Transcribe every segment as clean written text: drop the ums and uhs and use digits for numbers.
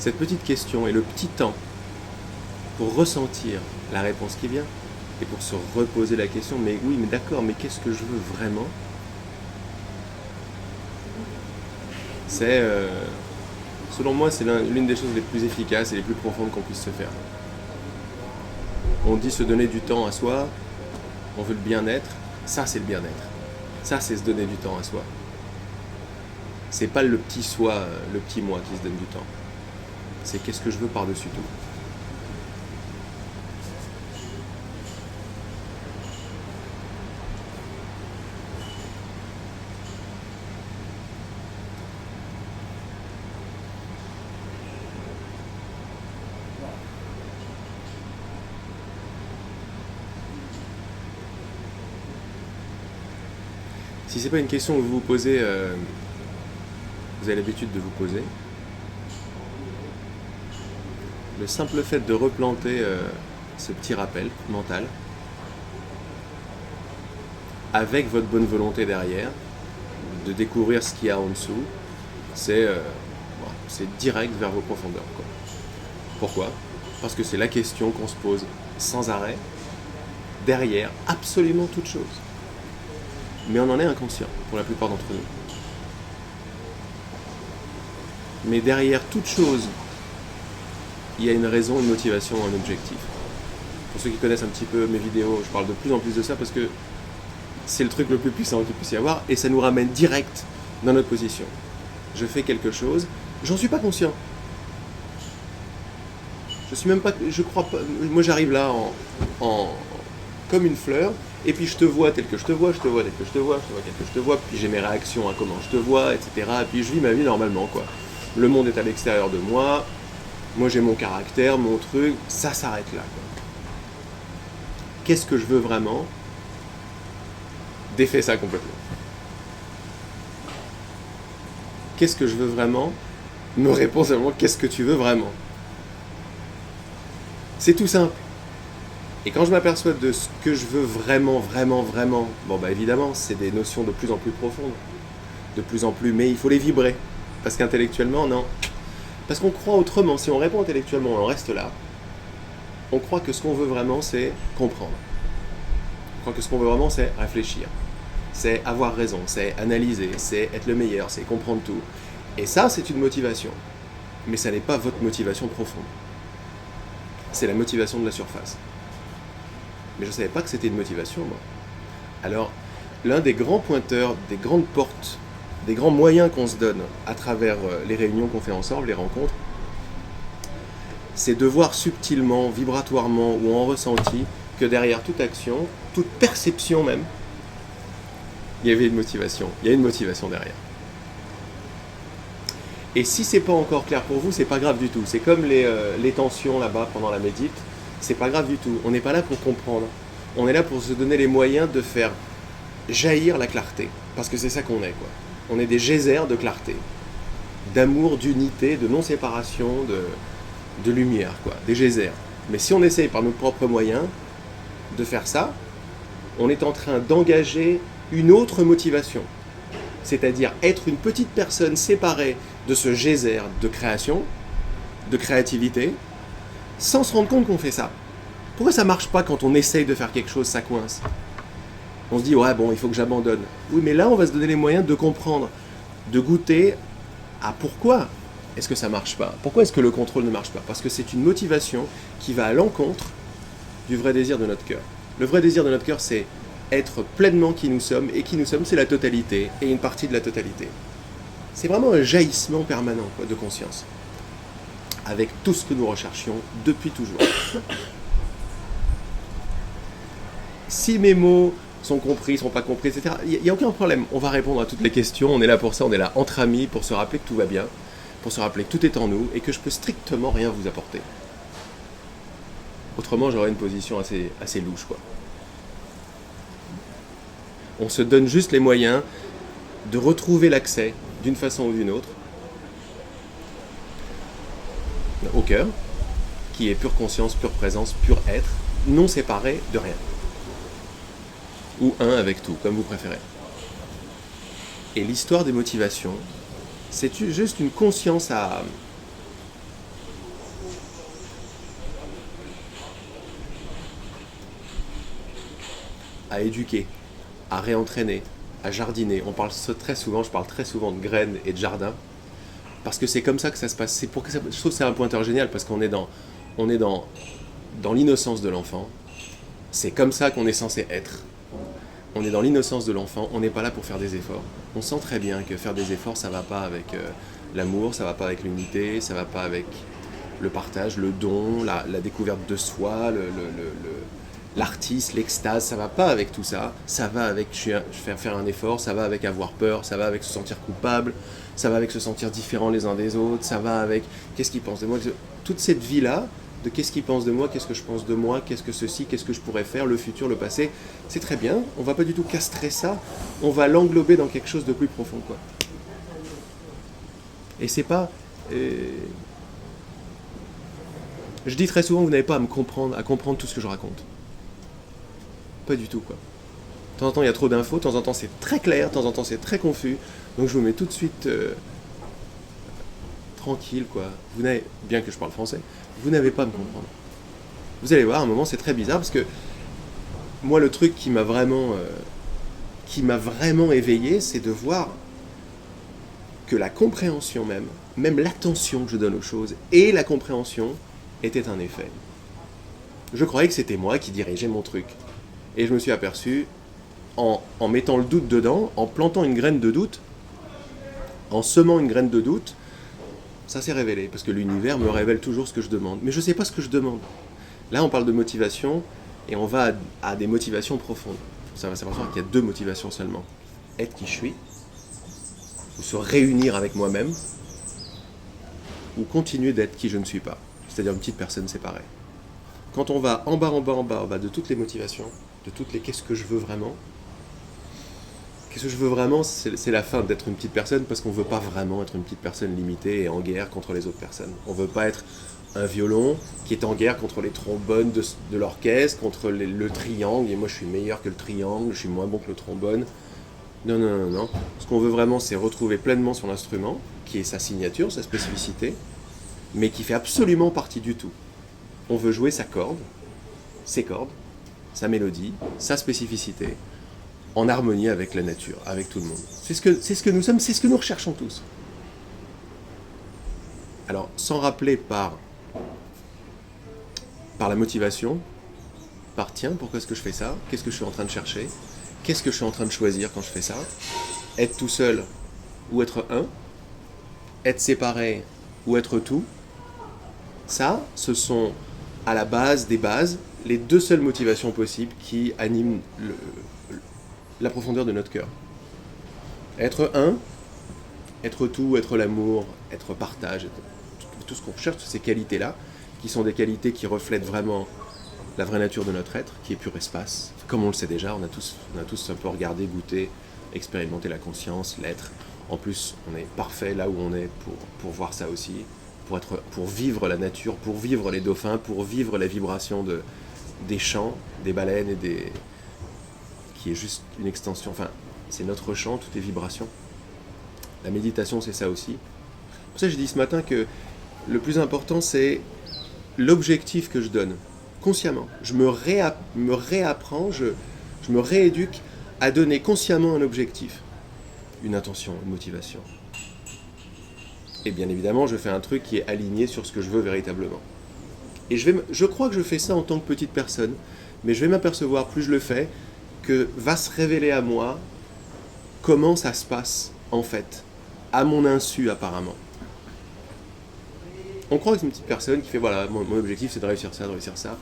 cette petite question et le petit temps pour ressentir la réponse qui vient et pour se reposer la question, mais oui, mais d'accord, mais qu'est-ce que je veux vraiment? C'est, selon moi, c'est l'une des choses les plus efficaces et les plus profondes qu'on puisse se faire. On dit se donner du temps à soi, on veut le bien-être, ça c'est le bien-être. Ça c'est se donner du temps à soi. C'est pas le petit soi, le petit moi qui se donne du temps. C'est qu'est-ce que je veux par-dessus tout. Si c'est pas une question que vous vous posez, vous avez l'habitude de vous poser, le simple fait de replanter ce petit rappel mental, avec votre bonne volonté derrière, de découvrir ce qu'il y a en dessous, c'est direct vers vos profondeurs, quoi. Pourquoi? Parce que c'est la question qu'on se pose sans arrêt, derrière absolument toute chose. Mais on en est inconscient pour la plupart d'entre nous. Mais derrière toute chose, il y a une raison, une motivation, un objectif. Pour ceux qui connaissent un petit peu mes vidéos, je parle de plus en plus de ça parce que c'est le truc le plus puissant qu'il puisse y avoir et ça nous ramène direct dans notre position. Je fais quelque chose, j'en suis pas conscient. Je suis même pas, je crois pas, moi j'arrive là comme une fleur, et puis je te vois tel que je te vois, je te vois tel que je te vois, je te vois tel que je te vois, puis j'ai mes réactions à comment je te vois, etc. Et puis je vis ma vie normalement, quoi. Le monde est à l'extérieur de moi j'ai mon caractère, mon truc, ça s'arrête là, quoi. Qu'est-ce que je veux vraiment? Défais ça complètement. Qu'est-ce que je veux vraiment? Me réponds seulement qu'est-ce que tu veux vraiment? C'est tout simple. Et quand je m'aperçois de ce que je veux vraiment, vraiment, vraiment, bon bah évidemment, c'est des notions de plus en plus profondes, de plus en plus, mais il faut les vibrer. Parce qu'intellectuellement, non. Parce qu'on croit autrement, si on répond intellectuellement, on en reste là, on croit que ce qu'on veut vraiment, c'est comprendre. On croit que ce qu'on veut vraiment, c'est réfléchir. C'est avoir raison, c'est analyser, c'est être le meilleur, c'est comprendre tout. Et ça, c'est une motivation. Mais ça n'est pas votre motivation profonde. C'est la motivation de la surface. Mais je ne savais pas que c'était une motivation, moi. Alors, l'un des grands pointeurs, des grandes portes, des grands moyens qu'on se donne à travers les réunions qu'on fait ensemble, les rencontres, c'est de voir subtilement, vibratoirement ou en ressenti que derrière toute action, toute perception même, il y avait une motivation. Il y a une motivation derrière. Et si c'est pas encore clair pour vous, c'est pas grave du tout. C'est comme les tensions là-bas pendant la médite. C'est pas grave du tout. On n'est pas là pour comprendre. On est là pour se donner les moyens de faire jaillir la clarté. Parce que c'est ça qu'on est, quoi. On est des geysers de clarté. D'amour, d'unité, de non-séparation, de lumière, quoi. Des geysers. Mais si on essaye par nos propres moyens de faire ça, on est en train d'engager une autre motivation. C'est-à-dire être une petite personne séparée de ce geyser de création, de créativité, sans se rendre compte qu'on fait ça. Pourquoi ça marche pas quand on essaye de faire quelque chose, ça coince? On se dit, ouais, bon, il faut que j'abandonne. Oui, mais là, on va se donner les moyens de comprendre, de goûter à pourquoi est-ce que ça marche pas. Pourquoi est-ce que le contrôle ne marche pas? Parce que c'est une motivation qui va à l'encontre du vrai désir de notre cœur. Le vrai désir de notre cœur, c'est être pleinement qui nous sommes, et qui nous sommes, c'est la totalité, et une partie de la totalité. C'est vraiment un jaillissement permanent, quoi, de conscience, avec tout ce que nous recherchions depuis toujours. Si mes mots sont compris, sont pas compris, etc., il n'y a aucun problème. On va répondre à toutes les questions, on est là pour ça, on est là entre amis, pour se rappeler que tout va bien, pour se rappeler que tout est en nous, et que je peux strictement rien vous apporter. Autrement, j'aurais une position assez louche, quoi. On se donne juste les moyens de retrouver l'accès, d'une façon ou d'une autre, au cœur, qui est pure conscience, pure présence, pur être, non séparé de rien. Ou un avec tout, comme vous préférez. Et l'histoire des motivations, c'est juste une conscience à éduquer, à réentraîner, à jardiner. Je parle très souvent de graines et de jardin, parce que c'est comme ça que ça se passe. Je trouve que c'est un pointeur génial, parce on est dans l'innocence de l'enfant. C'est comme ça qu'on est censé être. On est dans l'innocence de l'enfant, on n'est pas là pour faire des efforts. On sent très bien que faire des efforts, ça va pas avec l'amour, ça va pas avec l'unité, ça va pas avec le partage, le don, la découverte de soi, l'artiste, l'extase, ça va pas avec tout ça. Ça va avec faire un effort, ça va avec avoir peur, ça va avec se sentir coupable, ça va avec se sentir différent les uns des autres, ça va avec qu'est-ce qu'ils pensent de moi. Toute cette vie-là, de qu'est-ce qu'ils pensent de moi, qu'est-ce que je pense de moi, qu'est-ce que ceci, qu'est-ce que je pourrais faire, le futur, le passé, c'est très bien, on va pas du tout castrer ça, on va l'englober dans quelque chose de plus profond, quoi. Et c'est pas... Je dis très souvent, vous n'avez pas à comprendre tout ce que je raconte. Pas du tout, quoi. De temps en temps, il y a trop d'infos, de temps en temps, c'est très clair, de temps en temps, c'est très confus, donc je vous mets tout de suite tranquille, quoi. Bien que je parle français, vous n'avez pas à me comprendre. Vous allez voir, à un moment, c'est très bizarre, parce que moi, le truc qui m'a vraiment éveillé, c'est de voir que la compréhension même l'attention que je donne aux choses, et la compréhension était un effet. Je croyais que c'était moi qui dirigeais mon truc. Et je me suis aperçu, en mettant le doute dedans, en plantant une graine de doute, en semant une graine de doute, ça s'est révélé, parce que l'univers me révèle toujours ce que je demande. Mais je ne sais pas ce que je demande. Là, on parle de motivation, et on va à des motivations profondes. Ça va s'apercevoir qu'il y a 2 motivations seulement. Être qui je suis, ou se réunir avec moi-même, ou continuer d'être qui je ne suis pas. C'est-à-dire une petite personne séparée. Quand on va en bas de toutes les motivations, de toutes les qu'est-ce que je veux vraiment, c'est la fin d'être une petite personne, parce qu'on ne veut pas vraiment être une petite personne limitée et en guerre contre les autres personnes. On ne veut pas être un violon qui est en guerre contre les trombones de l'orchestre, contre le triangle, et moi je suis meilleur que le triangle, je suis moins bon que le trombone. Non. Ce qu'on veut vraiment, c'est retrouver pleinement son instrument, qui est sa signature, sa spécificité, mais qui fait absolument partie du tout. On veut jouer sa corde, ses cordes, sa mélodie, sa spécificité, en harmonie avec la nature, avec tout le monde. C'est ce que nous sommes, c'est ce que nous recherchons tous. Alors, sans rappeler par la motivation, tiens, pourquoi est-ce que je fais ça? Qu'est-ce que je suis en train de chercher? Qu'est-ce que je suis en train de choisir quand je fais ça? Être tout seul ou être un? Être séparé ou être tout? Ça, ce sont à la base des bases les 2 seules motivations possibles qui animent la profondeur de notre cœur. Être un, être tout, être l'amour, être partage, tout ce qu'on recherche, ces qualités-là, qui sont des qualités qui reflètent vraiment la vraie nature de notre être, qui est pur espace. Comme on le sait déjà, on a tous un peu regardé, goûté, expérimenté la conscience, l'être. En plus, on est parfait là où on est pour voir ça aussi, pour vivre la nature, pour vivre les dauphins, pour vivre la vibration des chants, des baleines, qui est juste une extension. Enfin, c'est notre chant, tout est vibration. La méditation, c'est ça aussi. Pour ça, j'ai dit ce matin que le plus important, c'est l'objectif que je donne, consciemment. Je me réapprends, je me rééduque à donner consciemment un objectif, une intention, une motivation. Et bien évidemment, je fais un truc qui est aligné sur ce que je veux véritablement. Et je crois que je fais ça en tant que petite personne, mais je vais m'apercevoir, plus je le fais, que va se révéler à moi comment ça se passe, en fait, à mon insu apparemment. On croit que c'est une petite personne qui fait, voilà, mon objectif c'est de réussir ça,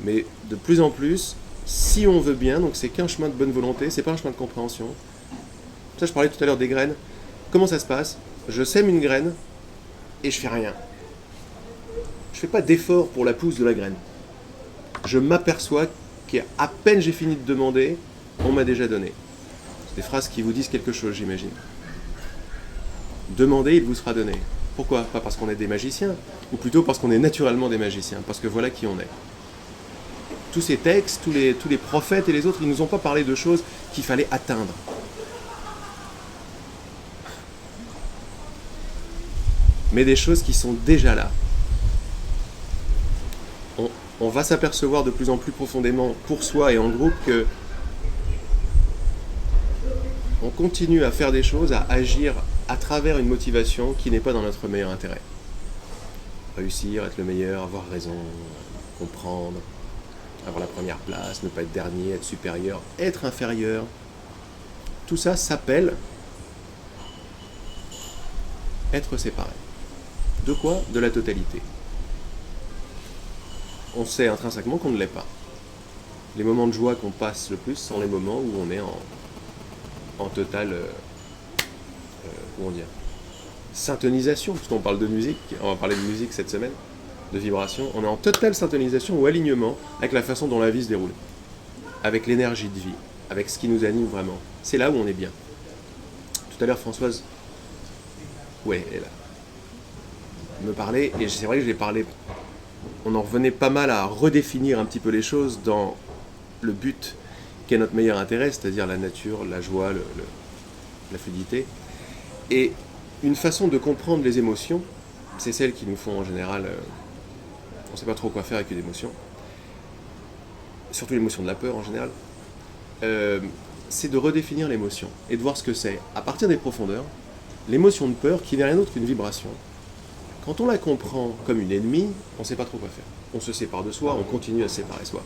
mais de plus en plus, si on veut bien, donc c'est qu'un chemin de bonne volonté, c'est pas un chemin de compréhension. Ça, je parlais tout à l'heure des graines. Comment ça se passe? Je sème une graine et je fais rien. Je fais pas d'effort pour la pousse de la graine. Je m'aperçois qu'à peine j'ai fini de demander, on m'a déjà donné. C'est des phrases qui vous disent quelque chose, j'imagine. Demandez, il vous sera donné. Pourquoi? Pas parce qu'on est des magiciens, ou plutôt parce qu'on est naturellement des magiciens, parce que voilà qui on est. Tous ces textes, tous les prophètes et les autres, ils ne nous ont pas parlé de choses qu'il fallait atteindre. Mais des choses qui sont déjà là. On va s'apercevoir de plus en plus profondément pour soi et en groupe que continue à faire des choses, à agir à travers une motivation qui n'est pas dans notre meilleur intérêt. Réussir, être le meilleur, avoir raison, comprendre, avoir la première place, ne pas être dernier, être supérieur, être inférieur. Tout ça s'appelle être séparé. De quoi? De la totalité. On sait intrinsèquement qu'on ne l'est pas. Les moments de joie qu'on passe le plus sont les moments où on est en totale comment dire, syntonisation, puisqu'on parle de musique, on va parler de musique cette semaine, de vibration, on est en totale syntonisation ou alignement avec la façon dont la vie se déroule, avec l'énergie de vie, avec ce qui nous anime vraiment. C'est là où on est bien. Tout à l'heure, Françoise, ouais, elle est là, me parlait, et c'est vrai que je l'ai parlé, on en revenait pas mal à redéfinir un petit peu les choses dans le but qu'est notre meilleur intérêt, c'est-à-dire la nature, la joie, la fluidité. Et une façon de comprendre les émotions, c'est celles qui nous font en général, on ne sait pas trop quoi faire avec une émotion, surtout l'émotion de la peur en général, c'est de redéfinir l'émotion et de voir ce que c'est. À partir des profondeurs, l'émotion de peur, qui n'est rien d'autre qu'une vibration, quand on la comprend comme une ennemie, on ne sait pas trop quoi faire. On se sépare de soi, on continue à se séparer de soi.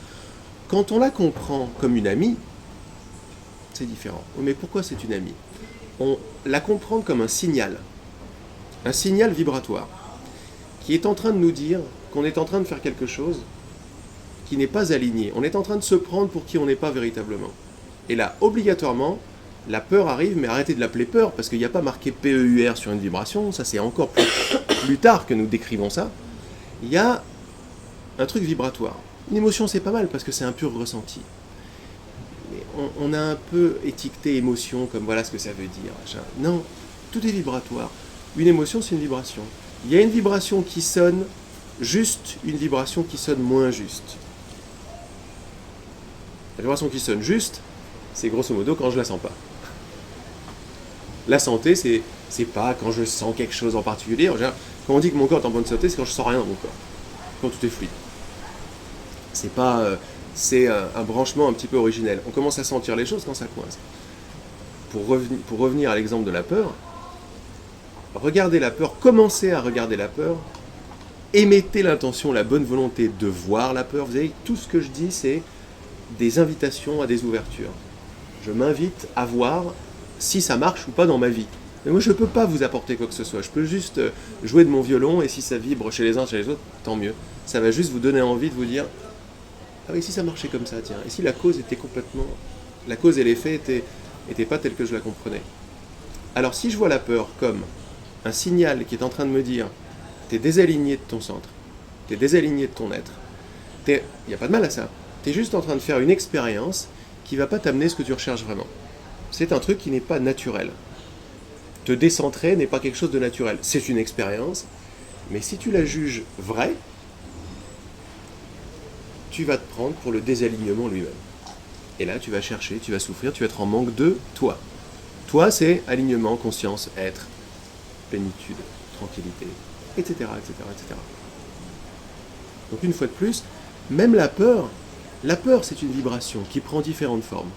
Quand on la comprend comme une amie, c'est différent. Mais pourquoi c'est une amie? On la comprend comme un signal vibratoire, qui est en train de nous dire qu'on est en train de faire quelque chose qui n'est pas aligné. On est en train de se prendre pour qui on n'est pas véritablement. Et là, obligatoirement, la peur arrive, mais arrêtez de l'appeler peur, parce qu'il n'y a pas marqué PEUR sur une vibration, ça c'est encore plus tard que nous décrivons ça. Il y a un truc vibratoire. Une émotion c'est pas mal, parce que c'est un pur ressenti. Mais on a un peu étiqueté émotion, comme voilà ce que ça veut dire. Machin. Non, tout est vibratoire. Une émotion c'est une vibration. Il y a une vibration qui sonne juste, une vibration qui sonne moins juste. La vibration qui sonne juste, c'est grosso modo quand je la sens pas. La santé, c'est pas quand je sens quelque chose en particulier. Quand on dit que mon corps est en bonne santé, c'est quand je sens rien dans mon corps. Quand tout est fluide. C'est pas, c'est un branchement un petit peu originel. On commence à sentir les choses quand ça coince. Pour revenir à l'exemple de la peur, regardez la peur, commencez à regarder la peur, émettez l'intention, la bonne volonté de voir la peur. Vous savez, tout ce que je dis, c'est des invitations à des ouvertures. Je m'invite à voir si ça marche ou pas dans ma vie. Mais moi, je ne peux pas vous apporter quoi que ce soit. Je peux juste jouer de mon violon, et si ça vibre chez les uns, chez les autres, tant mieux. Ça va juste vous donner envie de vous dire « Ah oui, si ça marchait comme ça, tiens. Et si la cause était complètement... La cause et l'effet étaient pas tels que je la comprenais. » Alors, si je vois la peur comme un signal qui est en train de me dire « T'es désaligné de ton centre, t'es désaligné de ton être. » Il n'y a pas de mal à ça. T'es juste en train de faire une expérience qui ne va pas t'amener ce que tu recherches vraiment. C'est un truc qui n'est pas naturel. Te décentrer n'est pas quelque chose de naturel. C'est une expérience, mais si tu la juges vraie, tu vas te prendre pour le désalignement lui-même. Et là, tu vas chercher, tu vas souffrir, tu vas être en manque de toi. Toi, c'est alignement, conscience, être, plénitude, tranquillité, etc., etc., etc. Donc une fois de plus, même la peur, c'est une vibration qui prend différentes formes.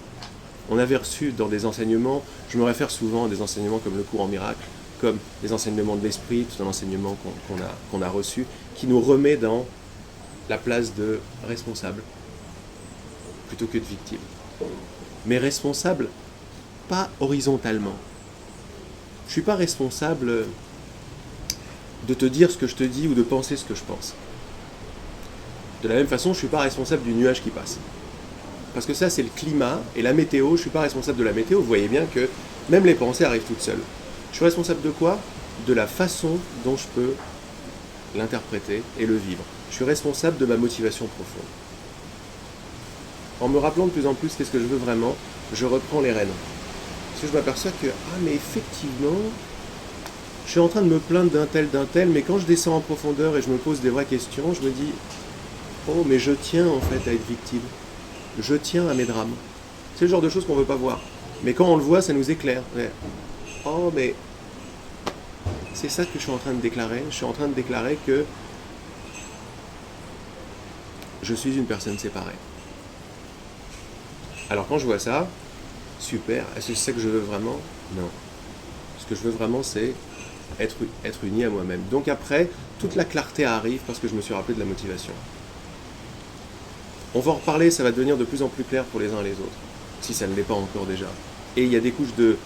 On avait reçu dans des enseignements, je me réfère souvent à des enseignements comme le cours en miracle, comme les enseignements de l'esprit, tout un enseignement qu'on a reçu, qui nous remet dans la place de responsable, plutôt que de victime. Mais responsable, pas horizontalement. Je ne suis pas responsable de te dire ce que je te dis ou de penser ce que je pense. De la même façon, je ne suis pas responsable du nuage qui passe. Parce que ça, c'est le climat et la météo. Je ne suis pas responsable de la météo. Vous voyez bien que même les pensées arrivent toutes seules. Je suis responsable de quoi? De la façon dont je peux l'interpréter et le vivre. Je suis responsable de ma motivation profonde. En me rappelant de plus en plus qu'est-ce que je veux vraiment, je reprends les rênes. Parce que je m'aperçois que, mais effectivement, je suis en train de me plaindre d'un tel, mais quand je descends en profondeur et je me pose des vraies questions, je me dis, oh, mais je tiens en fait à être victime. Je tiens à mes drames. C'est le genre de choses qu'on ne veut pas voir. Mais quand on le voit, ça nous éclaire. Oh, mais c'est ça que je suis en train de déclarer. Je suis en train de déclarer que je suis une personne séparée. Alors quand je vois ça, Super. Est-ce que c'est ça que je veux vraiment? Non. Ce que je veux vraiment, c'est être uni à moi-même. Donc après, toute la clarté arrive parce que je me suis rappelé de la motivation. On va en reparler, ça va devenir de plus en plus clair pour les uns et les autres, si ça ne l'est pas encore déjà. Et il y a des couches de...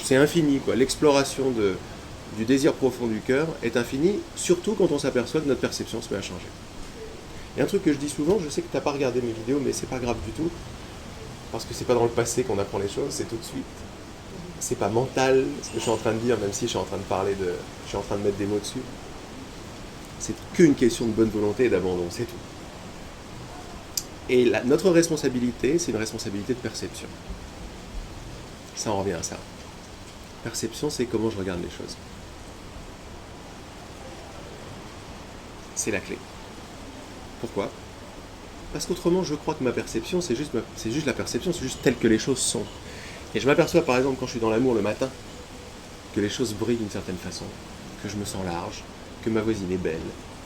C'est infini, quoi. L'exploration du désir profond du cœur est infinie, surtout quand on s'aperçoit que notre perception se met à changer. Et un truc que je dis souvent, je sais que tu n'as pas regardé mes vidéos, mais c'est pas grave du tout, parce que c'est pas dans le passé qu'on apprend les choses, c'est tout de suite. C'est pas mental, ce que je suis en train de dire, même si je suis en train de je suis en train de mettre des mots dessus. C'est qu'une question de bonne volonté et d'abandon, c'est tout. Et notre responsabilité, c'est une responsabilité de perception. Ça en revient à ça. Perception, c'est comment je regarde les choses. C'est la clé. Pourquoi? Parce qu'autrement, je crois que ma perception, c'est juste la perception, c'est juste telle que les choses sont. Et je m'aperçois, par exemple, quand je suis dans l'amour le matin, que les choses brillent d'une certaine façon, que je me sens large, que ma voisine est belle,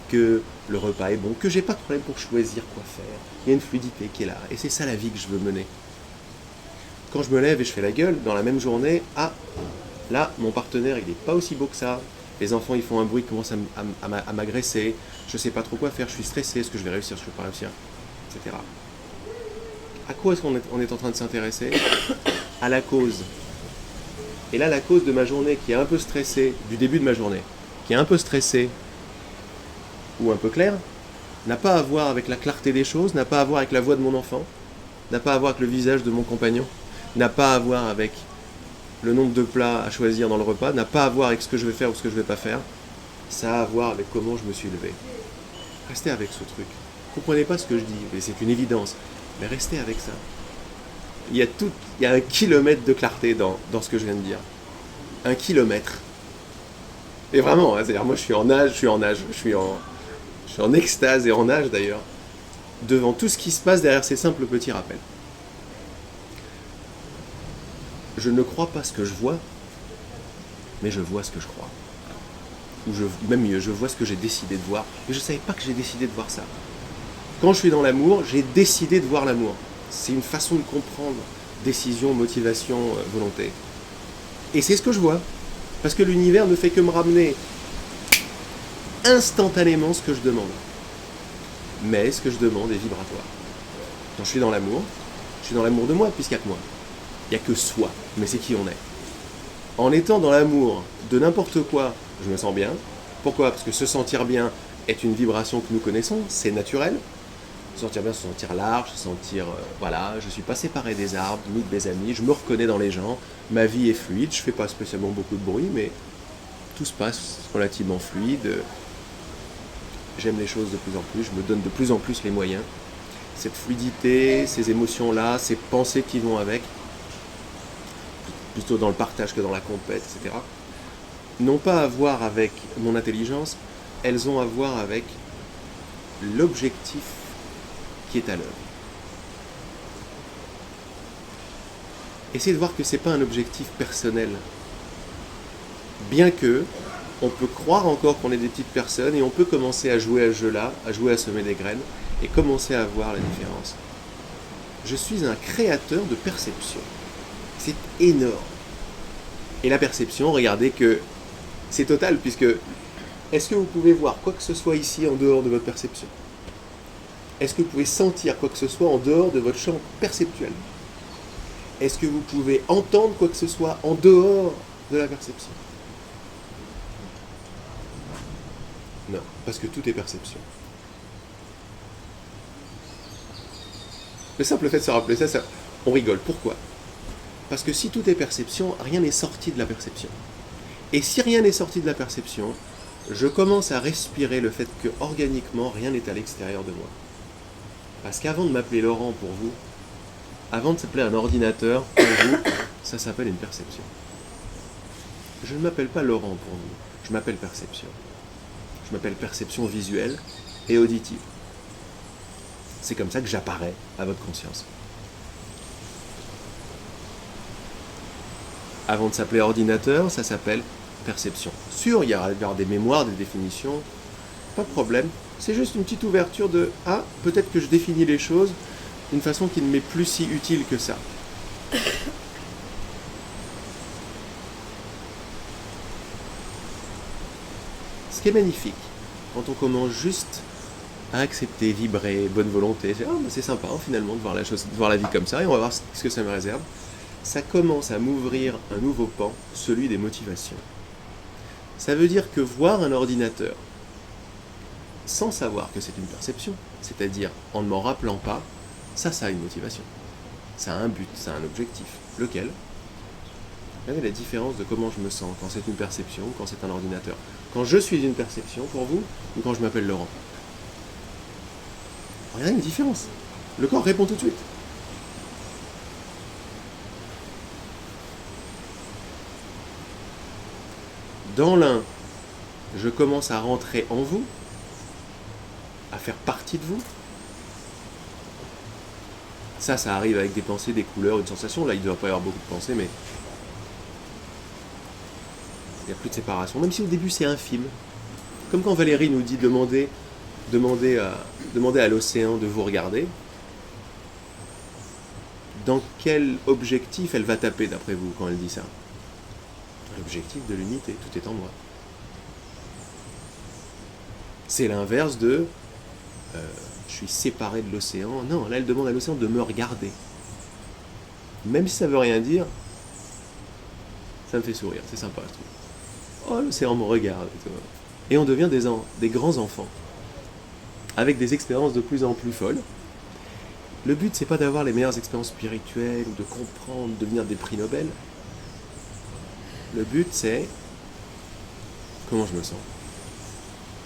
que le repas est bon, que j'ai pas de problème pour choisir quoi faire. Il y a une fluidité qui est là. Et c'est ça la vie que je veux mener. Quand je me lève et je fais la gueule, dans la même journée, là, mon partenaire, il n'est pas aussi beau que ça. Les enfants, ils font un bruit, ils commencent à m'agresser. Je sais pas trop quoi faire, je suis stressé. Est-ce que je vais réussir, est-ce que je vais pas réussir, etc. À quoi est-ce qu'on est en train de s'intéresser? À la cause. Et là, la cause de ma journée qui est un peu stressée, du début de ma journée, qui est un peu stressée, ou un peu claire, n'a pas à voir avec la clarté des choses, n'a pas à voir avec la voix de mon enfant, n'a pas à voir avec le visage de mon compagnon, n'a pas à voir avec le nombre de plats à choisir dans le repas, n'a pas à voir avec ce que je vais faire ou ce que je ne vais pas faire. Ça a à voir avec comment je me suis levé. Restez avec ce truc. Vous comprenez pas ce que je dis, mais c'est une évidence. Mais restez avec ça. Il y a 1 kilomètre de clarté dans ce que je viens de dire. 1 kilomètre. Et vraiment, hein, c'est-à-dire moi je suis en extase et en nage d'ailleurs, devant tout ce qui se passe derrière ces simples petits rappels. Je ne crois pas ce que je vois, mais je vois ce que je crois. Ou même mieux, je vois ce que j'ai décidé de voir. Mais je ne savais pas que j'ai décidé de voir ça. Quand je suis dans l'amour, j'ai décidé de voir l'amour. C'est une façon de comprendre décision, motivation, volonté. Et c'est ce que je vois. Parce que l'univers ne fait que me ramener instantanément ce que je demande. Mais ce que je demande est vibratoire. Quand je suis dans l'amour de moi, puisqu'il n'y a que moi. Il n'y a que soi, mais c'est qui on est. En étant dans l'amour de n'importe quoi, je me sens bien. Pourquoi? Parce que se sentir bien est une vibration que nous connaissons, c'est naturel. Se sentir bien, se sentir large, se sentir... voilà, je ne suis pas séparé des arbres, ni de mes amis, je me reconnais dans les gens, ma vie est fluide, je ne fais pas spécialement beaucoup de bruit, mais tout se passe relativement fluide. J'aime les choses de plus en plus, je me donne de plus en plus les moyens. Cette fluidité, ces émotions-là, ces pensées qui vont avec, plutôt dans le partage que dans la compète, etc., n'ont pas à voir avec mon intelligence, elles ont à voir avec l'objectif qui est à l'œuvre. Essayez de voir que ce n'est pas un objectif personnel. Bien que, on peut croire encore qu'on est des petites personnes et on peut commencer à jouer à ce jeu-là, à jouer à semer des graines et commencer à voir la différence. Je suis un créateur de perception. C'est énorme. Et la perception, regardez que c'est total, puisque est-ce que vous pouvez voir quoi que ce soit ici en dehors de votre perception? Est-ce que vous pouvez sentir quoi que ce soit en dehors de votre champ perceptuel? Est-ce que vous pouvez entendre quoi que ce soit en dehors de la perception? Non, parce que tout est perception. Le simple fait de se rappeler ça, on rigole. Pourquoi? Parce que si tout est perception, rien n'est sorti de la perception. Et si rien n'est sorti de la perception, je commence à respirer le fait que organiquement, rien n'est à l'extérieur de moi. Parce qu'avant de m'appeler Laurent pour vous, avant de s'appeler un ordinateur pour vous, ça s'appelle une perception. Je ne m'appelle pas Laurent pour vous, je m'appelle perception. Je m'appelle perception visuelle et auditive. C'est comme ça que j'apparais à votre conscience. Avant de s'appeler ordinateur, ça s'appelle perception. Sûr, il y aura des mémoires, des définitions, pas de problème. C'est juste une petite ouverture de « Ah, peut-être que je définis les choses d'une façon qui ne m'est plus si utile que ça. » Ce qui est magnifique, quand on commence juste à accepter, vibrer, bonne volonté, c'est sympa finalement de voir la chose, de voir la vie comme ça, et on va voir ce que ça me réserve. Ça commence à m'ouvrir un nouveau pan, celui des motivations. Ça veut dire que voir un ordinateur sans savoir que c'est une perception, c'est-à-dire en ne m'en rappelant pas, ça a une motivation. Ça a un but, ça a un objectif. Lequel ? Regardez la différence de comment je me sens quand c'est une perception ou quand c'est un ordinateur. Quand je suis une perception pour vous ou quand je m'appelle Laurent. Regardez une différence. Le corps répond tout de suite. Dans l'un, je commence à rentrer en vous, à faire partie de vous. Ça arrive avec des pensées, des couleurs, une sensation. Là, il ne doit pas y avoir beaucoup de pensées, mais il n'y a plus de séparation. Même si au début, c'est infime. Comme quand Valérie nous dit demandez à l'océan de vous regarder. Dans quel objectif elle va taper, d'après vous, quand elle dit ça ? L'objectif de l'unité, tout est en moi. C'est l'inverse de je suis séparé de l'océan. Non, là elle demande à l'océan de me regarder. Même si ça veut rien dire, ça me fait sourire, c'est sympa je trouve. Oh, l'océan me regarde. Et on devient des grands enfants, avec des expériences de plus en plus folles. Le but, c'est pas d'avoir les meilleures expériences spirituelles, ou de comprendre, de devenir des prix Nobel. Le but, c'est comment je me sens.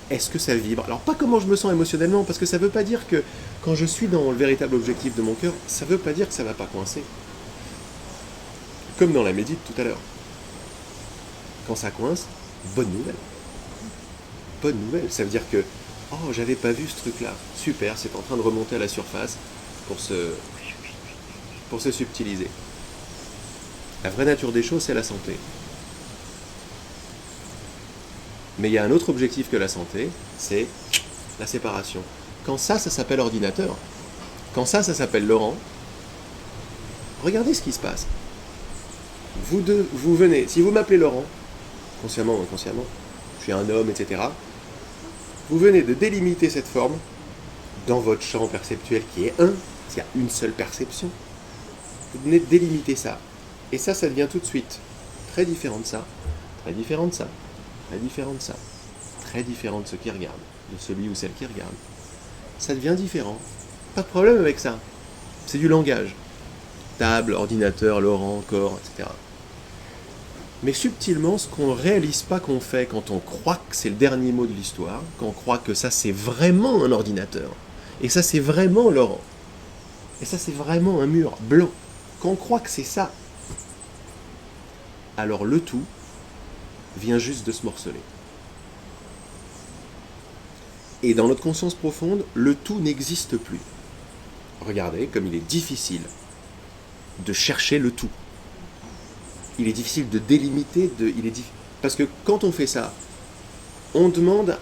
Est-ce que ça vibre ? Alors, pas comment je me sens émotionnellement, parce que ça veut pas dire que quand je suis dans le véritable objectif de mon cœur, ça veut pas dire que ça va pas coincer. Comme dans la médite tout à l'heure. Quand ça coince, bonne nouvelle. Bonne nouvelle. Ça veut dire que, oh, j'avais pas vu ce truc-là. Super, c'est en train de remonter à la surface pour se subtiliser. La vraie nature des choses, c'est la santé. Mais il y a un autre objectif que la santé, c'est la séparation. Quand ça s'appelle ordinateur, quand ça s'appelle Laurent, regardez ce qui se passe. Vous deux, vous venez, si vous m'appelez Laurent, consciemment ou inconsciemment, je suis un homme, etc., vous venez de délimiter cette forme dans votre champ perceptuel qui est un, s'il y a une seule perception, vous venez de délimiter ça. Et ça devient tout de suite très différent de ça, très différent de ça, très différent de ça, très différent de ceux qui regardent, de celui ou celle qui regarde. Ça devient différent. Pas de problème avec ça. C'est du langage. Table, ordinateur, Laurent, corps, etc. Mais subtilement, ce qu'on ne réalise pas qu'on fait quand on croit que c'est le dernier mot de l'histoire, quand on croit que ça c'est vraiment un ordinateur, et ça c'est vraiment Laurent, et ça c'est vraiment un mur blanc, quand on croit que c'est ça, alors le tout vient juste de se morceler. Et dans notre conscience profonde, le tout n'existe plus. Regardez comme il est difficile de chercher le tout. Il est difficile de délimiter, parce que quand on fait ça, on demande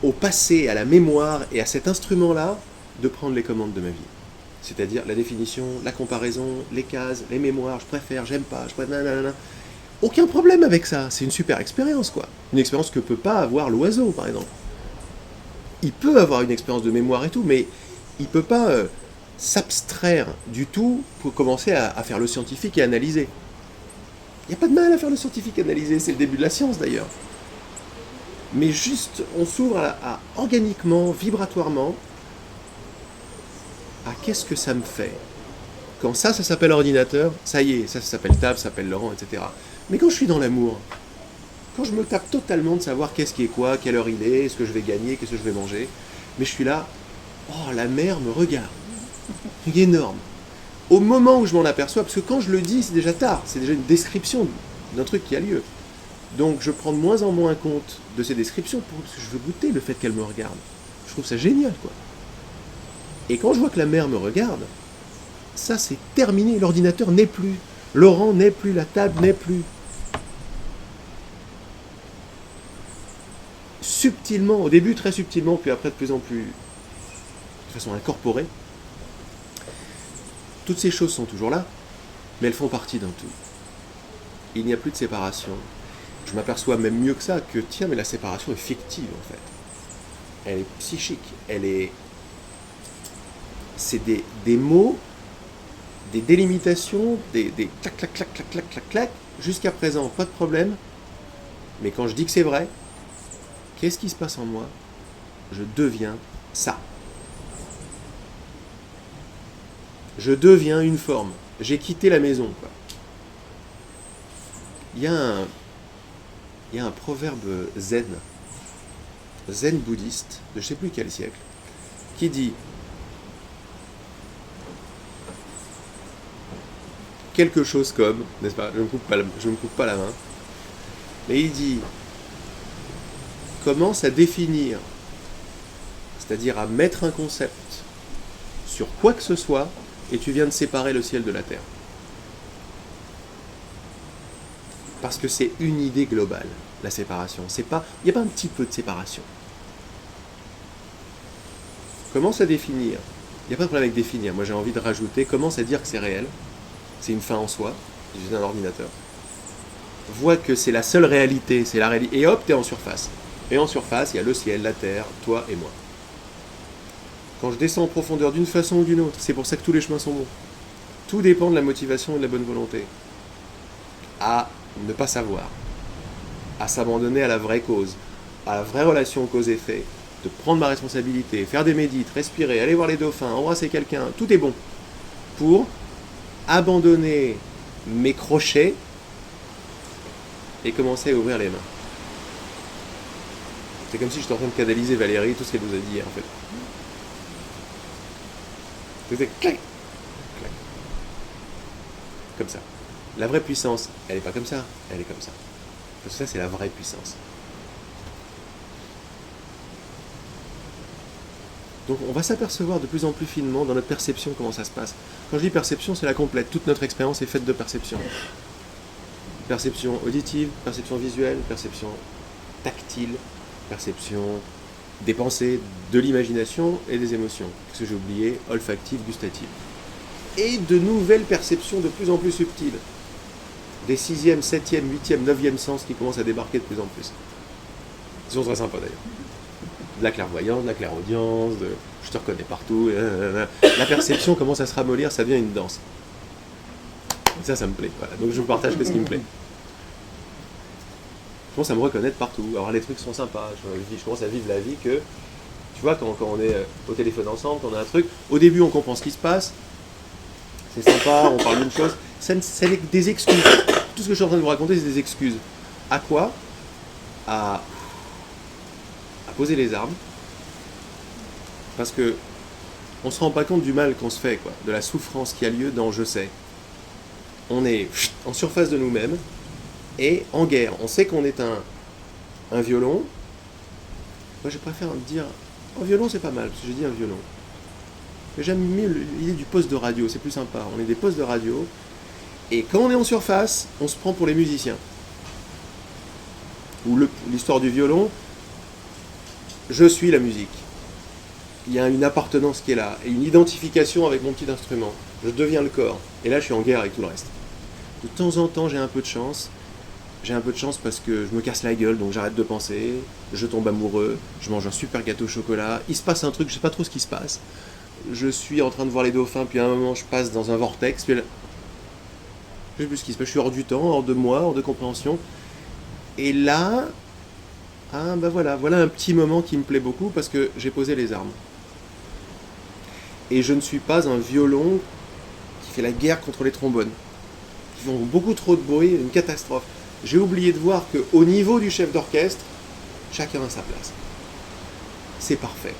au passé, à la mémoire et à cet instrument-là de prendre les commandes de ma vie. C'est-à-dire la définition, la comparaison, les cases, les mémoires, je préfère, j'aime pas, je préfère, nanana. Aucun problème avec ça, c'est une super expérience, quoi. Une expérience que peut pas avoir l'oiseau, par exemple. Il peut avoir une expérience de mémoire et tout, mais il peut pas s'abstraire du tout pour commencer à faire le scientifique et analyser. Il n'y a pas de mal à faire le scientifique et analyser, c'est le début de la science d'ailleurs. Mais juste, on s'ouvre à organiquement, vibratoirement, à qu'est-ce que ça me fait. Quand ça s'appelle ordinateur, ça y est, ça s'appelle table, ça s'appelle Laurent, etc. Mais quand je suis dans l'amour, quand je me tape totalement de savoir qu'est-ce qui est quoi, quelle heure il est, ce que je vais gagner, qu'est-ce que je vais manger, mais je suis là, oh, la mer me regarde. C'est énorme. Au moment où je m'en aperçois, parce que quand je le dis, c'est déjà tard, c'est déjà une description d'un truc qui a lieu. Donc je prends de moins en moins compte de ces descriptions parce que je veux goûter le fait qu'elle me regarde. Je trouve ça génial, quoi. Et quand je vois que la mer me regarde, ça c'est terminé, l'ordinateur n'est plus, Laurent n'est plus, la table n'est plus. Subtilement, au début très subtilement, puis après de plus en plus, de façon incorporée, toutes ces choses sont toujours là, mais elles font partie d'un tout. il n'y a plus de séparation. Je m'aperçois même mieux que ça, que tiens, mais la séparation est fictive en fait. Elle est psychique, c'est des mots, des délimitations, des clac, clac, clac, clac, clac, clac, clac, jusqu'à présent, pas de problème, mais quand je dis que c'est vrai, qu'est-ce qui se passe en moi? Je deviens ça. Je deviens une forme. J'ai quitté la maison, quoi. Il y a un proverbe zen bouddhiste, de je ne sais plus quel siècle, qui dit quelque chose comme, n'est-ce pas, je ne me coupe pas la main, mais il dit, commence à définir, c'est-à-dire à mettre un concept sur quoi que ce soit, et tu viens de séparer le ciel de la terre. Parce que c'est une idée globale, la séparation. Il n'y a pas un petit peu de séparation. Commence à définir. Il n'y a pas de problème avec définir. Moi j'ai envie de rajouter, commence à dire que c'est réel. C'est une fin en soi. J'ai un ordinateur. Vois que c'est la seule réalité, c'est la réalité. Et hop, t'es en surface. Et en surface, il y a le ciel, la terre, toi et moi. Quand je descends en profondeur d'une façon ou d'une autre, c'est pour ça que tous les chemins sont bons. Tout dépend de la motivation et de la bonne volonté. À ne pas savoir, à s'abandonner à la vraie cause, à la vraie relation cause-effet, de prendre ma responsabilité, faire des médites, respirer, aller voir les dauphins, embrasser quelqu'un, tout est bon. Pour abandonner mes crochets et commencer à ouvrir les mains. C'est comme si j'étais en train de canaliser Valérie, tout ce qu'elle vous a dit hier, en fait. C'était clac, clac. Comme ça. La vraie puissance, elle n'est pas comme ça, elle est comme ça. Parce que ça, c'est la vraie puissance. Donc on va s'apercevoir de plus en plus finement dans notre perception comment ça se passe. Quand je dis perception, c'est la complète. Toute notre expérience est faite de perception. Perception auditive, perception visuelle, perception tactile, perception des pensées, de l'imagination et des émotions. Qu'est-ce que j'ai oublié? Olfactive, gustative. Et de nouvelles perceptions de plus en plus subtiles. Des 6e, 7e, 8e, 9e sens qui commencent à débarquer de plus en plus. Ils sont très sympas d'ailleurs. De la clairvoyance, de la clairaudience, je te reconnais partout. La perception commence à se ramollir, ça devient une danse. Et ça me plaît. Voilà. Donc je vous partage ce qui me plaît. Je commence à me reconnaître partout. Alors les trucs sont sympas. Je commence à vivre la vie que, tu vois, quand on est au téléphone ensemble, quand on a un truc, au début on comprend ce qui se passe. C'est sympa, on parle d'une chose. C'est des excuses. Tout ce que je suis en train de vous raconter, c'est des excuses. À quoi? À poser les armes. Parce que on ne se rend pas compte du mal qu'on se fait, quoi, de la souffrance qui a lieu dans je sais. On est en surface de nous-mêmes et en guerre. On sait qu'on est un violon. Moi, je préfère dire un violon, c'est pas mal, parce que j'ai dit un violon. Mais j'aime mieux l'idée du poste de radio, c'est plus sympa. On est des postes de radio. Et quand on est en surface, on se prend pour les musiciens. Ou l'histoire du violon, je suis la musique. Il y a une appartenance qui est là, et une identification avec mon petit instrument. Je deviens le corps. Et là, je suis en guerre avec tout le reste. De temps en temps, j'ai un peu de chance. J'ai un peu de chance parce que je me casse la gueule, donc j'arrête de penser. Je tombe amoureux. Je mange un super gâteau au chocolat. Il se passe un truc, je sais pas trop ce qui se passe. Je suis en train de voir les dauphins, puis à un moment, je passe dans un vortex. Puis là, je sais plus ce qui se passe. Je suis hors du temps, hors de moi, hors de compréhension. Et là, voilà un petit moment qui me plaît beaucoup parce que j'ai posé les armes. Et je ne suis pas un violon qui fait la guerre contre les trombones, qui font beaucoup trop de bruit, une catastrophe. J'ai oublié de voir qu'au niveau du chef d'orchestre, chacun a sa place. C'est parfait.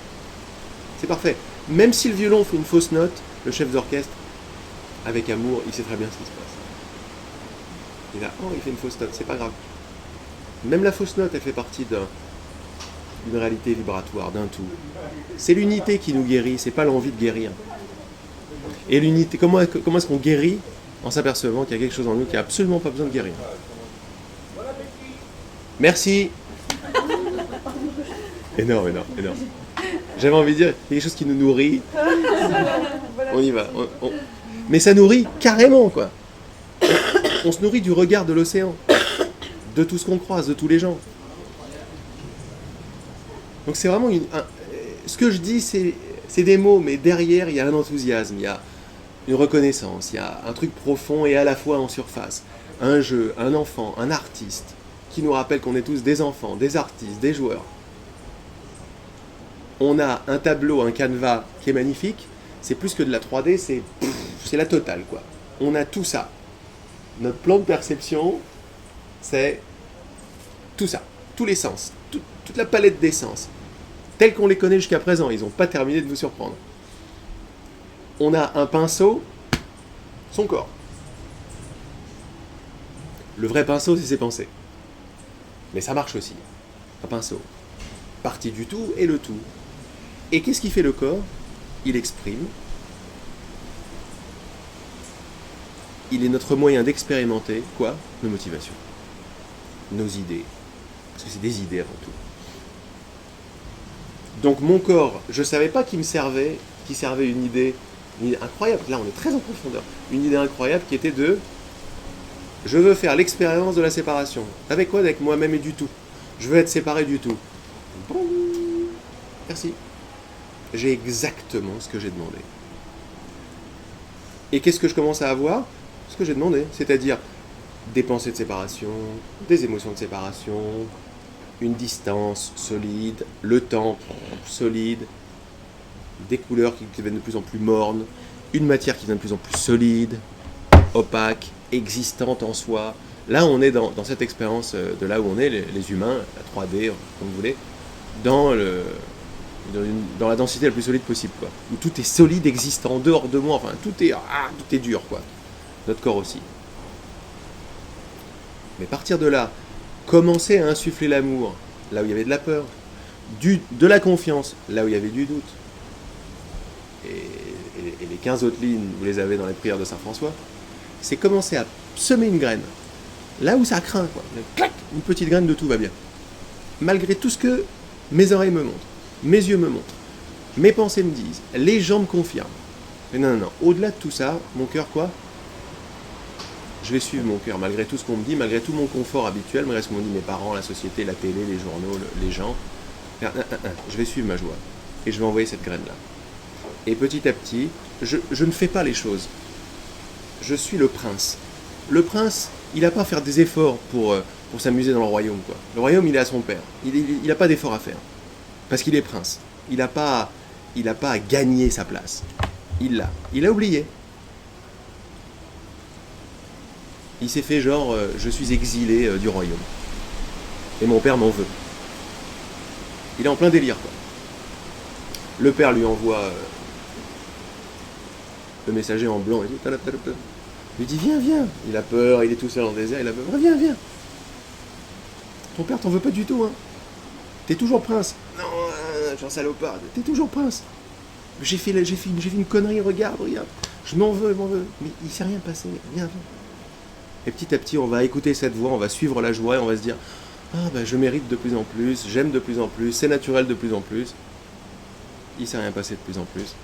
C'est parfait. Même si le violon fait une fausse note, le chef d'orchestre, avec amour, il sait très bien ce qui se passe. Il est là, il fait une fausse note, c'est pas grave. Même la fausse note, elle fait partie d'une réalité vibratoire, d'un tout. C'est l'unité qui nous guérit, c'est pas l'envie de guérir. Et l'unité, comment est-ce qu'on guérit en s'apercevant qu'il y a quelque chose en nous qui n'a absolument pas besoin de guérir? Merci. Énorme. J'avais envie de dire, il y a quelque chose qui nous nourrit. On y va. Mais ça nourrit carrément, quoi. On se nourrit du regard de l'océan, de tout ce qu'on croise, de tous les gens. Donc c'est vraiment ce que je dis, c'est des mots, mais derrière, il y a un enthousiasme, il y a une reconnaissance, il y a un truc profond et à la fois en surface. Un jeu, un enfant, un artiste, qui nous rappelle qu'on est tous des enfants, des artistes, des joueurs. On a un tableau, un canevas qui est magnifique, c'est plus que de la 3D, c'est la totale, quoi. On a tout ça. Notre plan de perception, c'est tout ça, tous les sens, toute la palette des sens, tels qu'on les connaît jusqu'à présent, ils n'ont pas terminé de vous surprendre. On a un pinceau, son corps. Le vrai pinceau, c'est ses pensées. Mais ça marche aussi, un pinceau. Partie du tout et le tout. Et qu'est-ce qui fait le corps? Il exprime. Il est notre moyen d'expérimenter, quoi? Nos motivations. Nos idées. Parce que c'est des idées avant tout. Donc mon corps, je ne savais pas qu'il servait une idée incroyable. Là, on est très en profondeur. Une idée incroyable qui était je veux faire l'expérience de la séparation. Avec quoi? Avec moi-même et du tout. Je veux être séparé du tout. Bon. Merci. J'ai exactement ce que j'ai demandé. Et qu'est-ce que je commence à avoir? Ce que j'ai demandé. C'est-à-dire des pensées de séparation, des émotions de séparation, une distance solide, le temps solide, des couleurs qui deviennent de plus en plus mornes, une matière qui devient de plus en plus solide, opaque, existante en soi. Là, on est dans cette expérience de là où on est, les humains, la 3D, comme vous voulez, dans la densité la plus solide possible, quoi. Où tout est solide, existant, en dehors de moi, enfin, tout est dur, quoi. Notre corps aussi. Mais partir de là, commencer à insuffler l'amour, là où il y avait de la peur, de la confiance, là où il y avait du doute. Et les 15 autres lignes, vous les avez dans les prières de Saint François, c'est commencer à semer une graine. Là où ça craint, quoi. Clac, une petite graine de tout va bien. Malgré tout ce que mes oreilles me montrent, mes yeux me montrent, mes pensées me disent, les gens me confirment. Mais non, au-delà de tout ça, mon cœur, quoi? Je vais suivre mon cœur, malgré tout ce qu'on me dit, malgré tout mon confort habituel, malgré ce que m'ont dit mes parents, la société, la télé, les journaux, les gens. Je vais suivre ma joie. Et je vais envoyer cette graine-là. Et petit à petit, je ne fais pas les choses. Je suis le prince. Le prince, il n'a pas à faire des efforts pour s'amuser dans le royaume, quoi. Le royaume, il est à son père. Il n'a pas d'efforts à faire. Parce qu'il est prince. Il n'a pas à gagner sa place. Il l'a. Il a oublié. Il s'est fait genre, je suis exilé du royaume. Et mon père m'en veut. Il est en plein délire, quoi. Le père lui envoie le messager en blanc et tout. Il lui dit, viens. Il a peur, il est tout seul dans le désert, il a peur. Viens. Ton père t'en veut pas du tout, hein. T'es toujours prince. Non, je suis un salopard. T'es toujours prince. J'ai fait une connerie, regarde. Je m'en veux. Mais il s'est rien passé. Viens. Et petit à petit, on va écouter cette voix, on va suivre la joie et on va se dire, je mérite de plus en plus, j'aime de plus en plus, c'est naturel de plus en plus. Il s'est rien passé de plus en plus.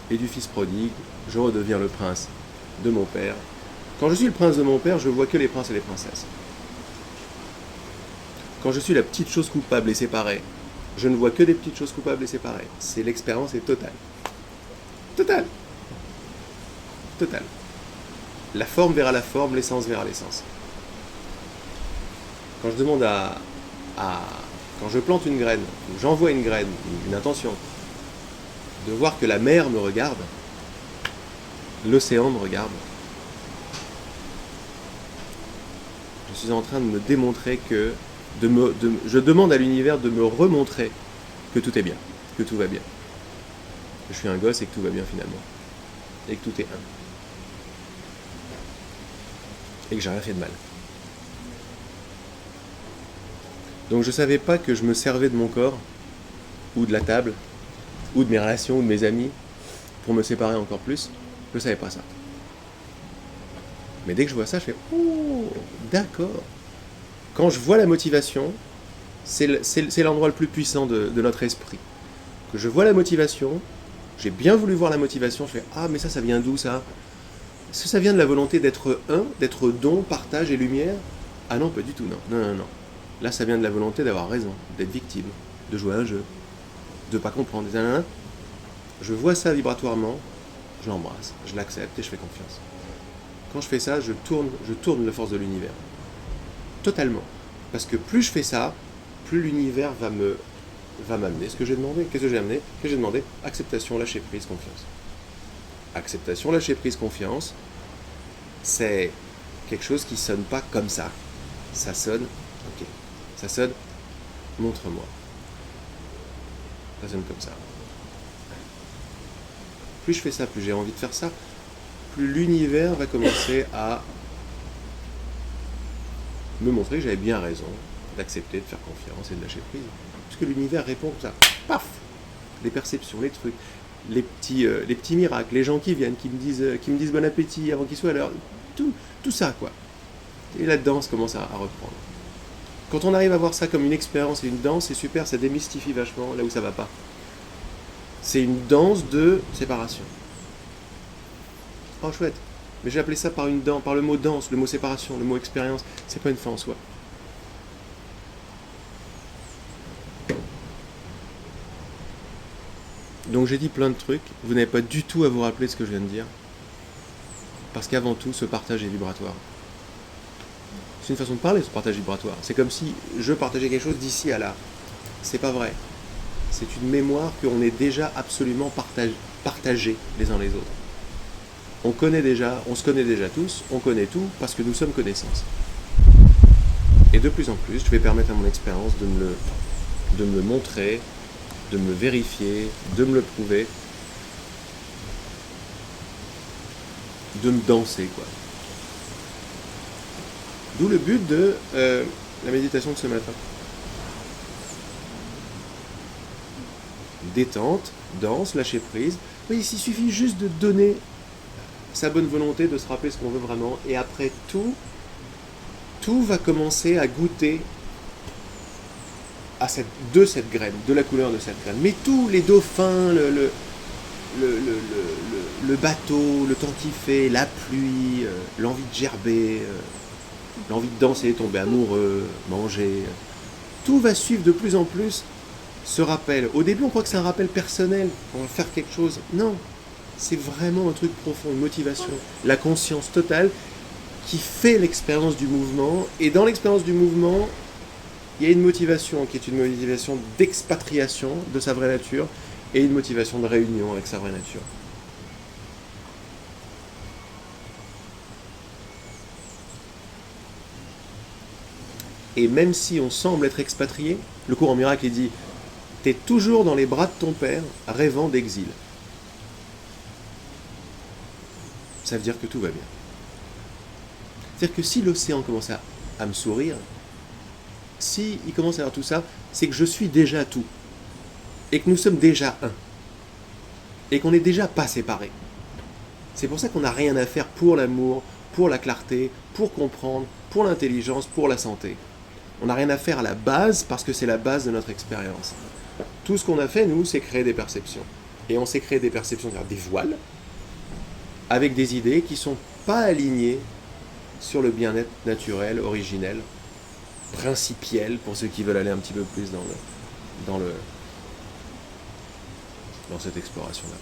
Et du fils prodigue, je redeviens le prince de mon père. Quand je suis le prince de mon père, je vois que les princes et les princesses. Quand je suis la petite chose coupable et séparée, je ne vois que des petites choses coupables et séparées. C'est l'expérience est totale. Totale. La forme verra la forme, l'essence verra l'essence. Quand je demande quand je plante une graine, ou j'envoie une graine, une intention, de voir que la mer me regarde, l'océan me regarde, je suis en train de me démontrer je demande à l'univers de me remontrer que tout est bien, que tout va bien. Que je suis un gosse et que tout va bien finalement. Et que tout est un. Et que j'ai rien fait de mal. Donc je savais pas que je me servais de mon corps, ou de la table, ou de mes relations, ou de mes amis, pour me séparer encore plus. Je savais pas ça. Mais dès que je vois ça, je fais « Oh, d'accord !» Quand je vois la motivation, c'est l'endroit le plus puissant de notre esprit. Que je vois la motivation, j'ai bien voulu voir la motivation, je fais « Ah, mais ça vient d'où ça ?» Est-ce que ça vient de la volonté d'être un, d'être don, partage et lumière? Ah non, pas du tout, non. Non, non, non. Là, ça vient de la volonté d'avoir raison, d'être victime, de jouer à un jeu, de ne pas comprendre. Je vois ça vibratoirement, je l'embrasse, je l'accepte et je fais confiance. Quand je fais ça, je tourne la force de l'univers. Totalement. Parce que plus je fais ça, plus l'univers va m'amener ce que j'ai demandé. Qu'est-ce que j'ai amené? Qu'est-ce que j'ai demandé? Acceptation, lâcher prise, confiance. Acceptation, lâcher prise, confiance, c'est quelque chose qui sonne pas comme ça. Ça sonne, ok. Ça sonne, montre-moi. Ça sonne comme ça. Plus je fais ça, plus j'ai envie de faire ça, plus l'univers va commencer à me montrer que j'avais bien raison d'accepter, de faire confiance et de lâcher prise. Puisque l'univers répond comme ça. Paf! Les perceptions, les trucs, les petits miracles, les gens qui viennent, qui me disent bon appétit avant qu'ils soient à l'heure. Tout ça, quoi. Et la danse commence à reprendre. Quand on arrive à voir ça comme une expérience et une danse, c'est super, ça démystifie vachement là où ça va pas. C'est une danse de séparation. Oh chouette. Mais j'ai appelé ça par le mot danse, le mot séparation, le mot expérience. C'est pas une fin en soi. Donc j'ai dit plein de trucs. Vous n'avez pas du tout à vous rappeler de ce que je viens de dire. Parce qu'avant tout, ce partage est vibratoire. C'est une façon de parler, ce partage vibratoire. C'est comme si je partageais quelque chose d'ici à là. C'est pas vrai. C'est une mémoire qu'on est déjà absolument partagés les uns les autres. On se connaît déjà tous, on connaît tout parce que nous sommes connaissance. Et de plus en plus, je vais permettre à mon expérience de me le montrer, de me vérifier, de me le prouver, de me danser, quoi. D'où le but de la méditation de ce matin. Détente, danse, lâcher prise. Oui, il suffit juste de donner sa bonne volonté, de se rappeler ce qu'on veut vraiment, et après tout va commencer à goûter à cette graine, de la couleur de cette graine. Mais tous les dauphins, le bateau, le temps qu'il fait, la pluie, l'envie de gerber, l'envie de danser, tomber amoureux, manger, tout va suivre de plus en plus ce rappel. Au début, on croit que c'est un rappel personnel, on va faire quelque chose. Non, c'est vraiment un truc profond, une motivation, la conscience totale qui fait l'expérience du mouvement. Et dans l'expérience du mouvement, il y a une motivation qui est une motivation d'expatriation de sa vraie nature et une motivation de réunion avec sa vraie nature. Et même si on semble être expatrié, le courant miracle il dit « T'es toujours dans les bras de ton père, rêvant d'exil. » Ça veut dire que tout va bien. C'est-à-dire que si l'océan commence à me sourire, si il commence à avoir tout ça, c'est que je suis déjà tout. Et que nous sommes déjà un. Et qu'on n'est déjà pas séparés. C'est pour ça qu'on n'a rien à faire pour l'amour, pour la clarté, pour comprendre, pour l'intelligence, pour la santé. On n'a rien à faire à la base parce que c'est la base de notre expérience. Tout ce qu'on a fait, nous, c'est créer des perceptions. Et on s'est créé des perceptions, c'est-à-dire des voiles, avec des idées qui ne sont pas alignées sur le bien-être naturel, originel, principiel, pour ceux qui veulent aller un petit peu plus dans cette exploration-là.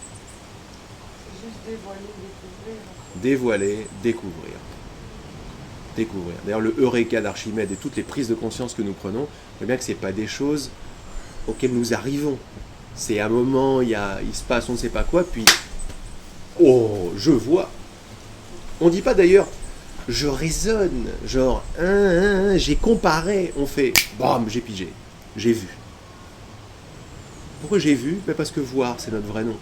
C'est juste dévoiler, découvrir. Dévoiler, découvrir. Découvrir. D'ailleurs, le Eureka d'Archimède et toutes les prises de conscience que nous prenons, on voit bien que ce n'est pas des choses auxquelles nous arrivons. C'est un moment, il se passe on ne sait pas quoi, puis oh, je vois. On ne dit pas d'ailleurs, je raisonne, genre, j'ai comparé, on fait, bam, j'ai pigé, j'ai vu. Pourquoi j'ai vu? Parce que voir, c'est notre vrai nom.